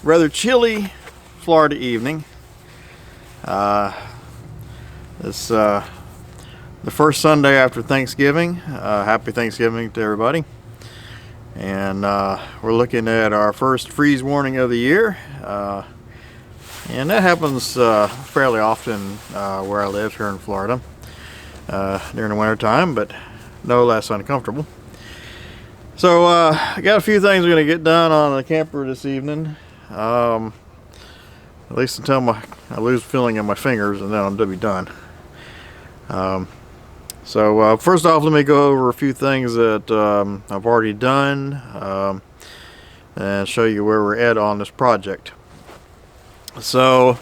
rather chilly Florida evening. It's the first Sunday after Thanksgiving. Happy Thanksgiving to everybody. And we're looking at our first freeze warning of the year. And that happens fairly often where I live here in Florida during the winter time, but no less uncomfortable. So I got a few things we're going to get done on the camper this evening. At least until I lose feeling in my fingers, and then I'm to be done. So first off, let me go over a few things that I've already done and show you where we're at on this project. So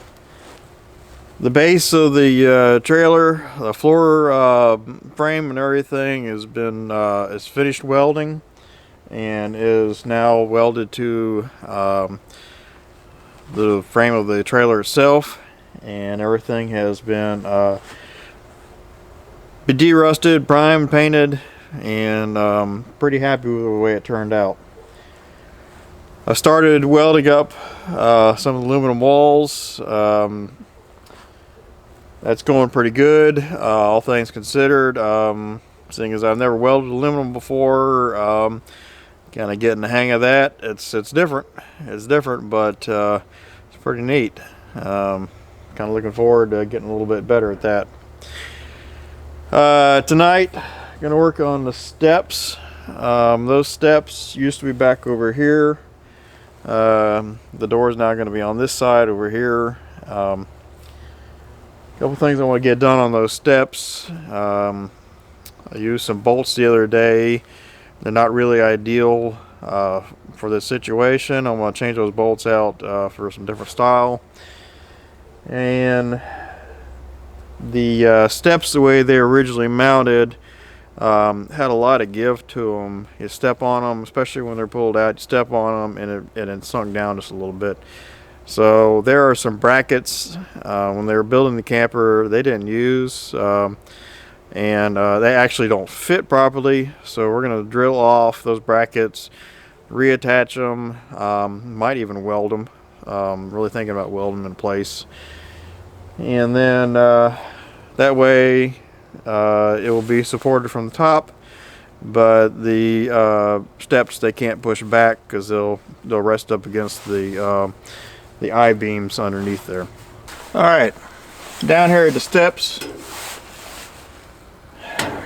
the base of the trailer, the floor frame and everything has been is finished welding and is now welded to the frame of the trailer itself, and everything has been derusted, primed, painted, and pretty happy with the way it turned out. I started welding up some aluminum walls. That's going pretty good, all things considered. Seeing as I've never welded aluminum before, kind of getting the hang of that. It's different. It's different, but it's pretty neat. Kind of looking forward to getting a little bit better at that. Tonight, gonna work on the steps. Those steps used to be back over here. The door is now going to be on this side over here. A couple things I want to get done on those steps. I used some bolts the other day. They're not really ideal for this situation. I'm going to change those bolts out for some different style. And the steps, the way they originally mounted, had a lot of give to them. You step on them, especially when they're pulled out, you step on them and it sunk down just a little bit. So there are some brackets when they were building the camper they didn't use, and they actually don't fit properly. So we're going to drill off those brackets, reattach them, might even weld them. Really thinking about welding them in place, and then that way it will be supported from the top, but the steps they can't push back because they'll rest up against the I-beams underneath there. All right, down here at the steps,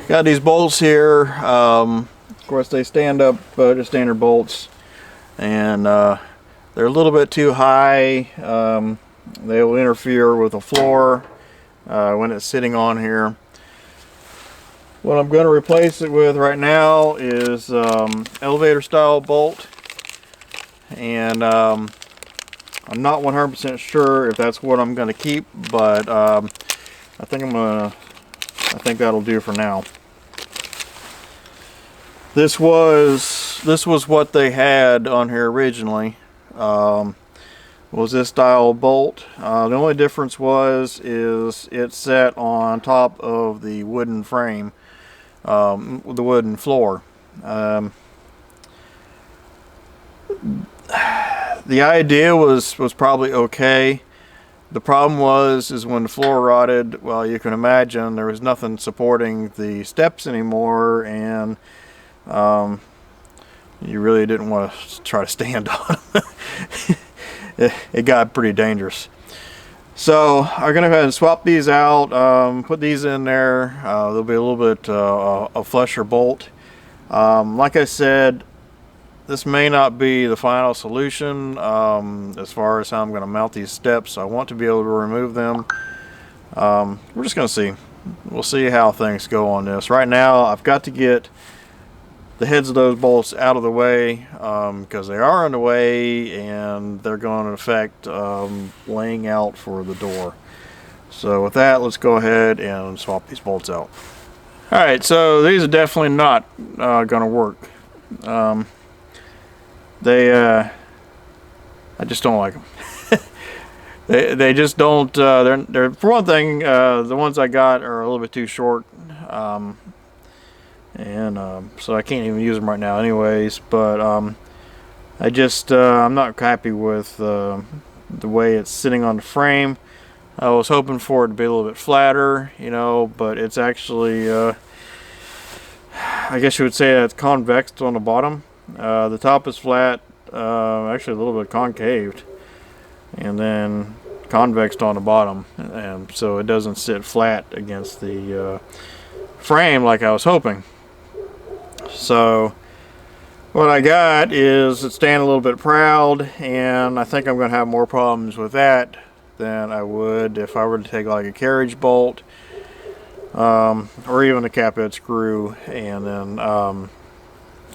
got these bolts here. Of course, they stand up just standard bolts, and they're a little bit too high. They will interfere with the floor when it's sitting on here. What I'm going to replace it with right now is elevator style bolt, and I'm not 100% sure if that's what I'm going to keep, but I think that'll do for now. This was what they had on here originally. Was this style of bolt. The only difference is it sat on top of the wooden frame, the wooden floor. The idea was probably okay. The problem is when the floor rotted, well, you can imagine there was nothing supporting the steps anymore, and you really didn't want to try to stand on them. It got pretty dangerous. So I'm going to go ahead and swap these out, put these in there. There'll be a little bit a flusher bolt. Like I said, this may not be the final solution as far as how I'm going to mount these steps. I want to be able to remove them. We're just going to see. We'll see how things go on this. Right now, I've got to get the heads of those bolts out of the way because they are in the way and they're going to affect laying out for the door. So with that, let's go ahead and swap these bolts out. Alright, so these are definitely not going to work. I just don't like them. they just don't, they're for one thing, the ones I got are a little bit too short. So I can't even use them right now anyways, but I'm not happy with the way it's sitting on the frame. I was hoping for it to be a little bit flatter, you know, but it's actually, I guess you would say it's convexed on the bottom. The top is flat, actually a little bit concaved, and then convexed on the bottom, and so it doesn't sit flat against the frame like I was hoping. So what I got is it's staying a little bit proud, and I think I'm going to have more problems with that than I would if I were to take like a carriage bolt, or even a cap head screw, and then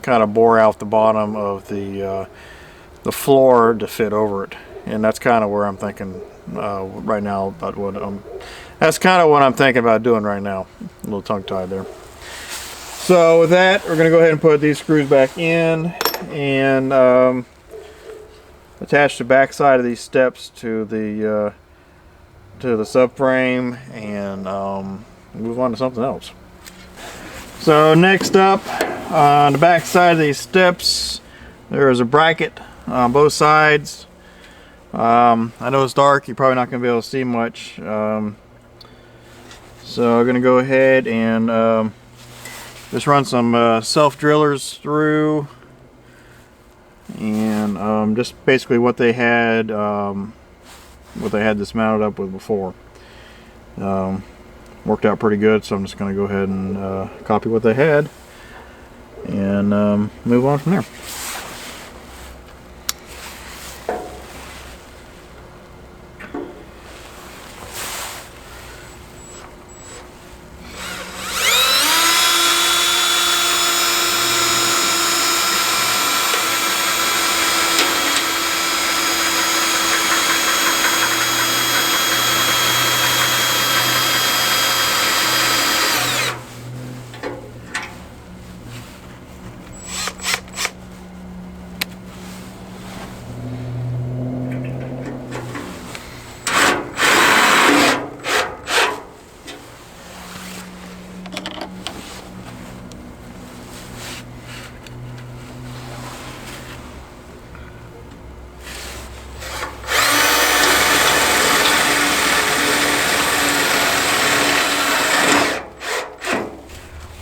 kind of bore out the bottom of the floor to fit over it. And that's kind of where I'm thinking right now about that's kind of what I'm thinking about doing right now. A little tongue tied there. So with that, we're going to go ahead and put these screws back in and attach the back side of these steps to the subframe, and move on to something else. So next up, on the back side of these steps, there is a bracket on both sides. I know it's dark, you're probably not going to be able to see much. So I'm going to go ahead and just run some self drillers through, and just basically what they had this mounted up with before. Worked out pretty good, so I'm just going to go ahead and copy what they had and move on from there.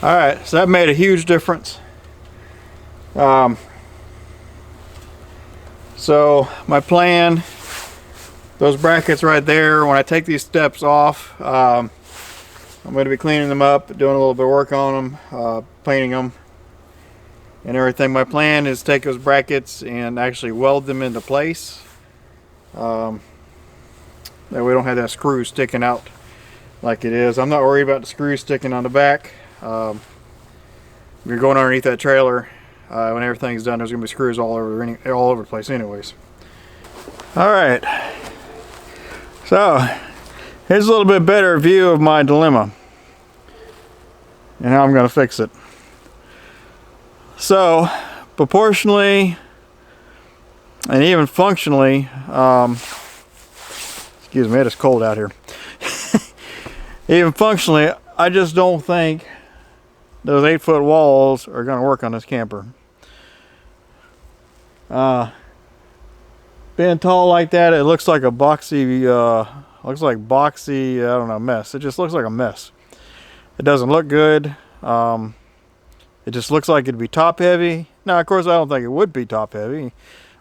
Alright, so that made a huge difference. So my plan, those brackets right there, when I take these steps off, I'm going to be cleaning them up, doing a little bit of work on them, painting them and everything. My plan is to take those brackets and actually weld them into place. That way we don't have that screw sticking out like it is. I'm not worried about the screw sticking on the back. If you're going underneath that trailer, when everything's done, there's going to be screws all over the place anyways. Alright, so here's a little bit better view of my dilemma and how I'm going to fix it. So proportionally and even functionally, excuse me, it is cold out here. Even functionally, I just don't think those 8-foot walls are going to work on this camper. Being tall like that, it looks like a boxy, I don't know, mess. It just looks like a mess. It doesn't look good. It just looks like it'd be top heavy. Now, of course, I don't think it would be top heavy.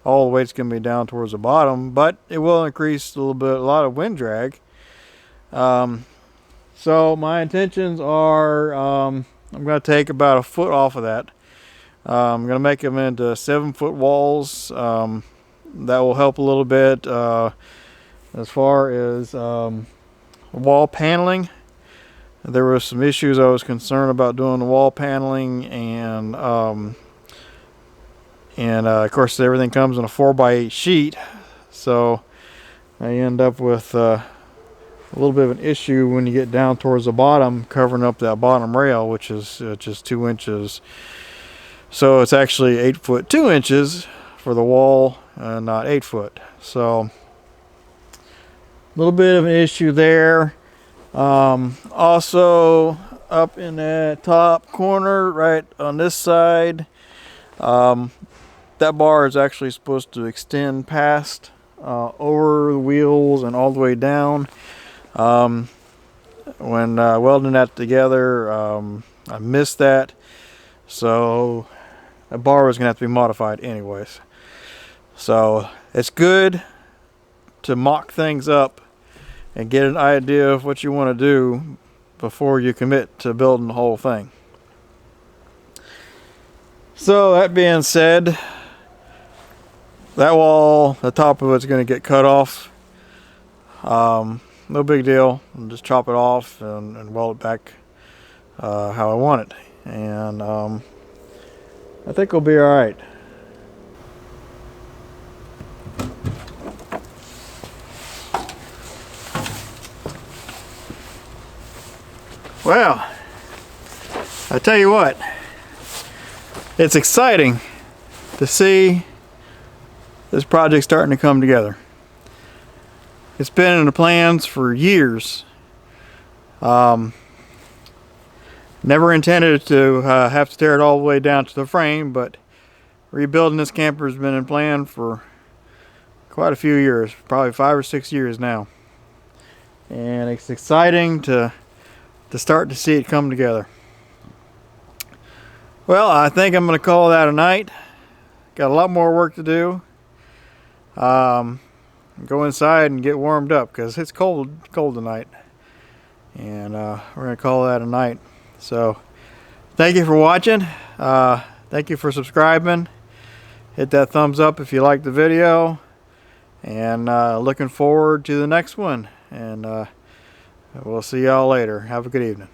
All the weight's going to be down towards the bottom, but it will increase a lot of wind drag. So my intentions are, I'm going to take about a foot off of that. I'm going to make them into 7-foot walls. That will help a little bit as far as wall paneling. There were some issues I was concerned about doing the wall paneling, and of course everything comes in a 4x8 sheet, so I end up with a little bit of an issue when you get down towards the bottom, covering up that bottom rail, which is just 2 inches. So it's actually 8 foot 2 inches for the wall, not 8 foot. So a little bit of an issue there. Also up in that top corner right on this side, that bar is actually supposed to extend past over the wheels and all the way down. When welding that together, I missed that, so the bar was gonna have to be modified anyways. So it's good to mock things up and get an idea of what you want to do before you commit to building the whole thing. So that being said, that wall, the top of it's going to get cut off. No big deal. I'll just chop it off and weld it back how I want it. And I think we'll be alright. Well, I tell you what, it's exciting to see this project starting to come together. It's been in the plans for years. Never intended to have to tear it all the way down to the frame, but rebuilding this camper has been in plan for quite a few years, probably 5 or 6 years now. And it's exciting to start to see it come together. Well, I think I'm going to call that a night. Got a lot more work to do. Go inside and get warmed up because it's cold tonight. And we're going to call that a night. So thank you for watching. Thank you for subscribing. Hit that thumbs up if you liked the video. And looking forward to the next one. And we'll see y'all later. Have a good evening.